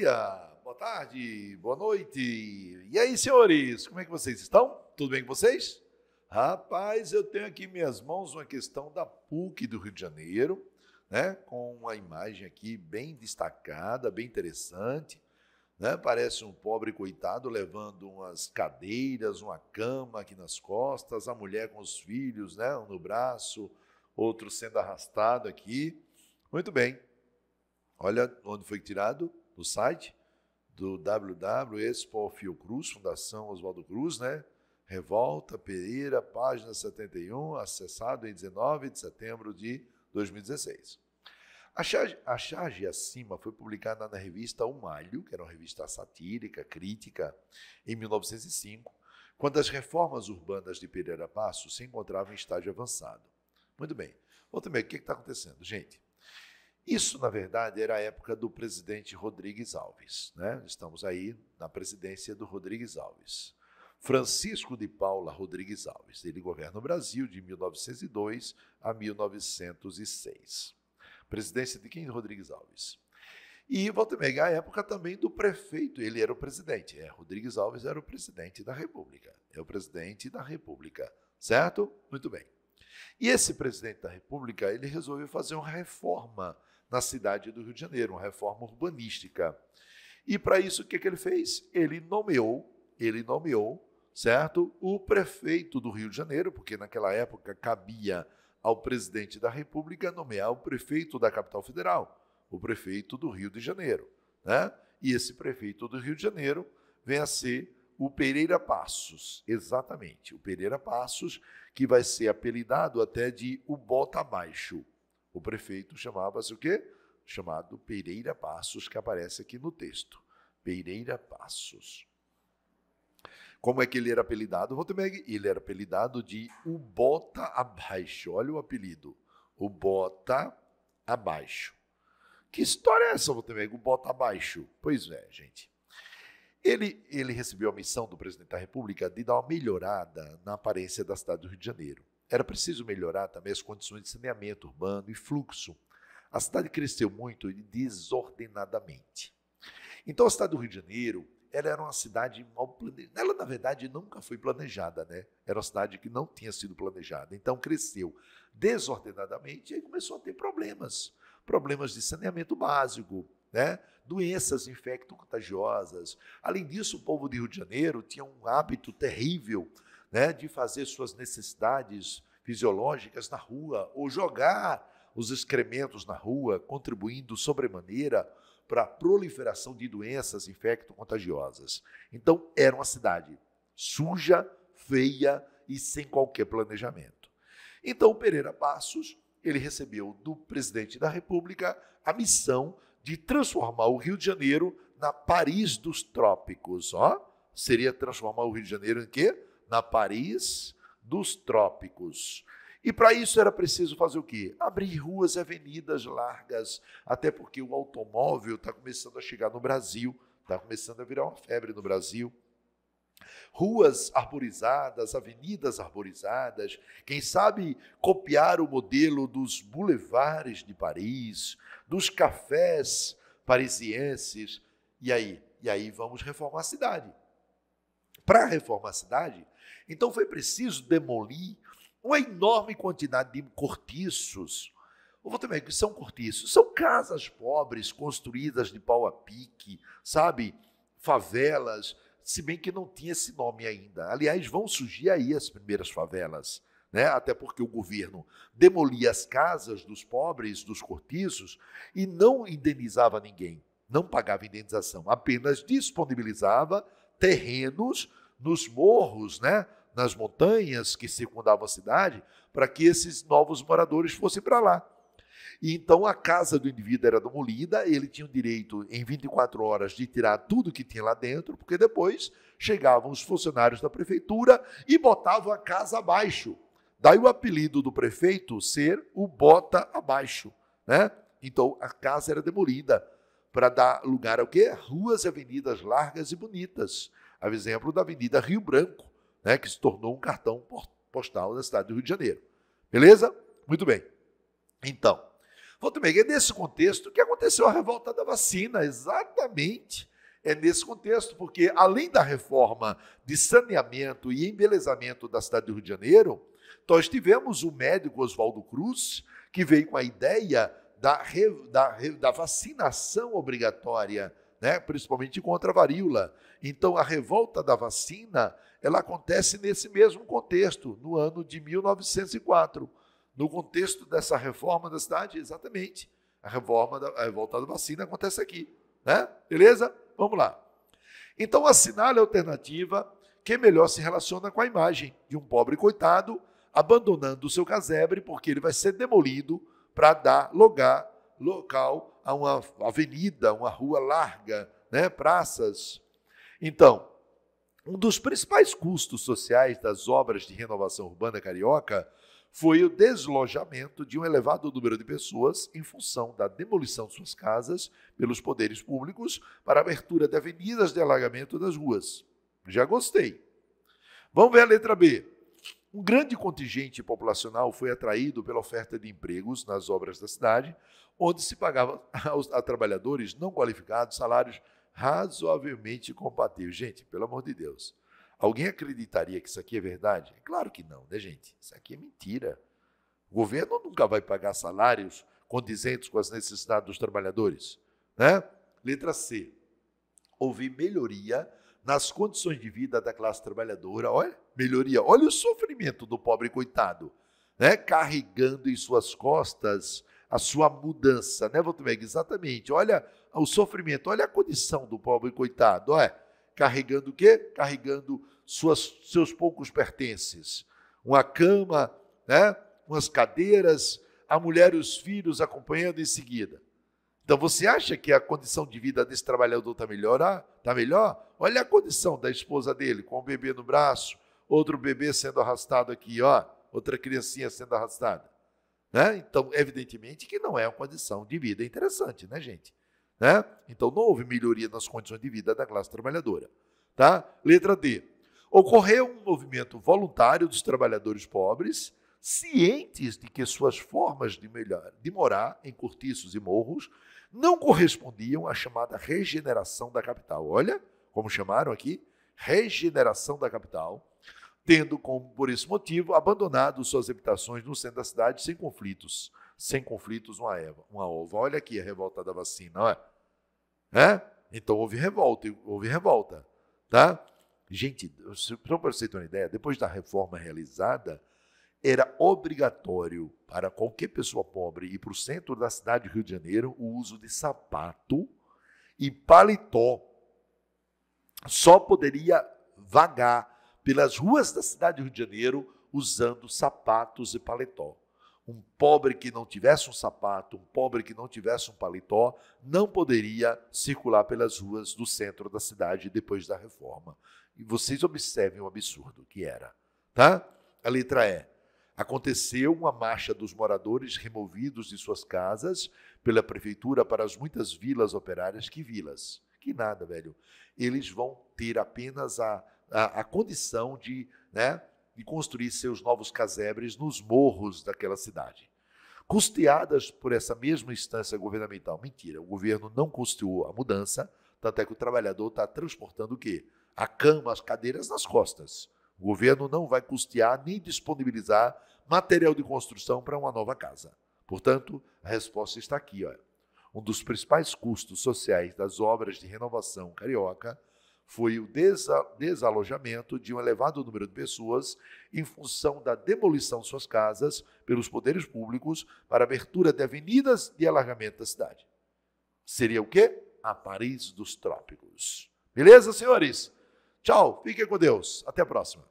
dia, boa tarde, boa noite. E aí, senhores, como é que vocês estão? Tudo bem com vocês? Rapaz, eu tenho aqui em minhas mãos uma questão da PUC do Rio de Janeiro, né? Com uma imagem aqui bem destacada, bem interessante, né? Parece um pobre coitado levando umas cadeiras, uma cama aqui nas costas, a mulher com os filhos, né? Um no braço, outro sendo arrastado aqui. Muito bem. Olha onde foi tirado, no site do www.Expo Fiocruz, Fundação Oswaldo Cruz, né? Revolta Pereira, página 71, acessado em 19 de setembro de 2016. A charge acima foi publicada na revista O Malho, que era uma revista satírica, crítica, em 1905, quando as reformas urbanas de Pereira Passos se encontravam em estágio avançado. Muito bem. Outro meio, o que está acontecendo? Gente, isso, na verdade, era a época do presidente Rodrigues Alves, né? Estamos aí na presidência do Rodrigues Alves. Francisco de Paula Rodrigues Alves. Ele governa o Brasil de 1902 a 1906. Presidência de quem? Rodrigues Alves. E volta e meia, a época também do prefeito, ele era o presidente. Rodrigues Alves era o presidente da República. É o presidente da República, certo? Muito bem. E esse presidente da República, ele resolveu fazer uma reforma na cidade do Rio de Janeiro, uma reforma urbanística. E para isso, o que ele fez? Ele nomeou, certo, o prefeito do Rio de Janeiro, porque naquela época cabia ao presidente da República nomear o prefeito da capital federal, o prefeito do Rio de Janeiro, né? E esse prefeito do Rio de Janeiro vem a ser o Pereira Passos, exatamente, o Pereira Passos, que vai ser apelidado até de o Bota Abaixo. O prefeito chamava-se o quê? Chamado Pereira Passos, que aparece aqui no texto. Pereira Passos. Como é que ele era apelidado, Rotemeg? Ele era apelidado de o Bota Abaixo. Olha o apelido. O Bota Abaixo. Que história é essa, Rotemeg? O Bota Abaixo? Pois é, gente. Ele recebeu a missão do presidente da República de dar uma melhorada na aparência da cidade do Rio de Janeiro. Era preciso melhorar também as condições de saneamento urbano e fluxo. A cidade cresceu muito desordenadamente. Então, a cidade do Rio de Janeiro, ela era uma cidade mal planejada. Ela, na verdade, nunca foi planejada, né? Era uma cidade que não tinha sido planejada. Então, cresceu desordenadamente e aí começou a ter problemas. Problemas de saneamento básico, né? Doenças infecto-contagiosas. Além disso, o povo de Rio de Janeiro tinha um hábito terrível, né, de fazer suas necessidades fisiológicas na rua ou jogar os excrementos na rua, contribuindo sobremaneira para a proliferação de doenças infecto-contagiosas. Então, era uma cidade suja, feia e sem qualquer planejamento. Então, o Pereira Passos, ele recebeu do presidente da República a missão de transformar o Rio de Janeiro na Paris dos trópicos. Seria transformar o Rio de Janeiro em quê? Na Paris dos trópicos. E para isso era preciso fazer o quê? Abrir ruas e avenidas largas, até porque o automóvel está começando a chegar no Brasil, está começando a virar uma febre no Brasil. Ruas arborizadas, avenidas arborizadas, quem sabe copiar o modelo dos boulevards de Paris, dos cafés parisienses, e aí vamos reformar a cidade. Para reformar a cidade, então foi preciso demolir uma enorme quantidade de cortiços. Eu vou também, que são cortiços? São casas pobres, construídas de pau a pique, sabe? Favelas, se bem que não tinha esse nome ainda. Aliás, vão surgir aí as primeiras favelas, né? Até porque o governo demolia as casas dos pobres, dos cortiços, e não indenizava ninguém, não pagava indenização, apenas disponibilizava terrenos nos morros, né? Nas montanhas que circundavam a cidade, para que esses novos moradores fossem para lá. E então a casa do indivíduo era demolida, ele tinha o direito em 24 horas de tirar tudo que tinha lá dentro, porque depois chegavam os funcionários da prefeitura e botavam a casa abaixo. Daí o apelido do prefeito ser o Bota Abaixo, né? Então a casa era demolida para dar lugar ao quê? Ruas e avenidas largas e bonitas. A exemplo da Avenida Rio Branco, né, que se tornou um cartão postal da cidade do Rio de Janeiro. Beleza? Muito bem. Então, Valdemir, é nesse contexto que aconteceu a revolta da vacina, exatamente. É nesse contexto, porque além da reforma de saneamento e embelezamento da cidade do Rio de Janeiro, nós tivemos o médico Oswaldo Cruz, que veio com a ideia da vacinação obrigatória, né, principalmente contra a varíola. Então, a revolta da vacina, ela acontece nesse mesmo contexto, no ano de 1904. No contexto dessa reforma da cidade, exatamente. A revolta da vacina acontece aqui, né? Beleza? Vamos lá. Então, assinale a alternativa que melhor se relaciona com a imagem de um pobre coitado abandonando o seu casebre, porque ele vai ser demolido para dar local a uma avenida, uma rua larga, né? Praças. Então, um dos principais custos sociais das obras de renovação urbana carioca foi o deslojamento de um elevado número de pessoas em função da demolição de suas casas pelos poderes públicos para a abertura de avenidas de alargamento das ruas. Já gostei. Vamos ver a letra B. Um grande contingente populacional foi atraído pela oferta de empregos nas obras da cidade, onde se pagava a trabalhadores não qualificados salários razoavelmente compatíveis. Gente, pelo amor de Deus, alguém acreditaria que isso aqui é verdade? É claro que não, né, gente? Isso aqui é mentira. O governo nunca vai pagar salários condizentes com as necessidades dos trabalhadores, né? Letra C. Houve melhoria nas condições de vida da classe trabalhadora. Olha, melhoria. Olha o sofrimento do pobre coitado, né? Carregando em suas costas a sua mudança, né, Valdemir? Exatamente. Olha o sofrimento, olha a condição do pobre coitado. Olha, carregando o quê? Carregando seus poucos pertences. Uma cama, né? Umas cadeiras, a mulher e os filhos acompanhando em seguida. Então, você acha que a condição de vida desse trabalhador está melhor? Olha a condição da esposa dele, com o bebê no braço, outro bebê sendo arrastado aqui, ó, outra criancinha sendo arrastada. Né? Então, evidentemente que não é uma condição de vida interessante, né, gente? Né? Então, não houve melhoria nas condições de vida da classe trabalhadora. Tá? Letra D. Ocorreu um movimento voluntário dos trabalhadores pobres, cientes de que suas formas de morar em cortiços e morros não correspondiam à chamada regeneração da capital. Olha como chamaram aqui, regeneração da capital, tendo como, por esse motivo, abandonado suas habitações no centro da cidade sem conflitos uma ova. Olha aqui a revolta da vacina, olha. Então houve revolta, tá? Gente, só para você ter uma ideia, depois da reforma realizada, era obrigatório para qualquer pessoa pobre ir para o centro da cidade do Rio de Janeiro o uso de sapato e paletó. Só poderia vagar pelas ruas da cidade do Rio de Janeiro usando sapatos e paletó. Um pobre que não tivesse um sapato, um pobre que não tivesse um paletó, não poderia circular pelas ruas do centro da cidade depois da reforma. E vocês observem o absurdo que era. Tá? A letra E. Aconteceu uma marcha dos moradores removidos de suas casas pela prefeitura para as muitas vilas operárias. Que vilas? Que nada, velho. Eles vão ter apenas a condição de construir seus novos casebres nos morros daquela cidade. Custeadas por essa mesma instância governamental. Mentira, o governo não custeou a mudança, tanto é que o trabalhador está transportando o quê? A cama, as cadeiras nas costas. O governo não vai custear nem disponibilizar material de construção para uma nova casa. Portanto, a resposta está aqui. Olha. Um dos principais custos sociais das obras de renovação carioca foi o desalojamento de um elevado número de pessoas em função da demolição de suas casas pelos poderes públicos para a abertura de avenidas de alargamento da cidade. Seria o quê? A Paris dos Trópicos. Beleza, senhores? Tchau, fiquem com Deus. Até a próxima.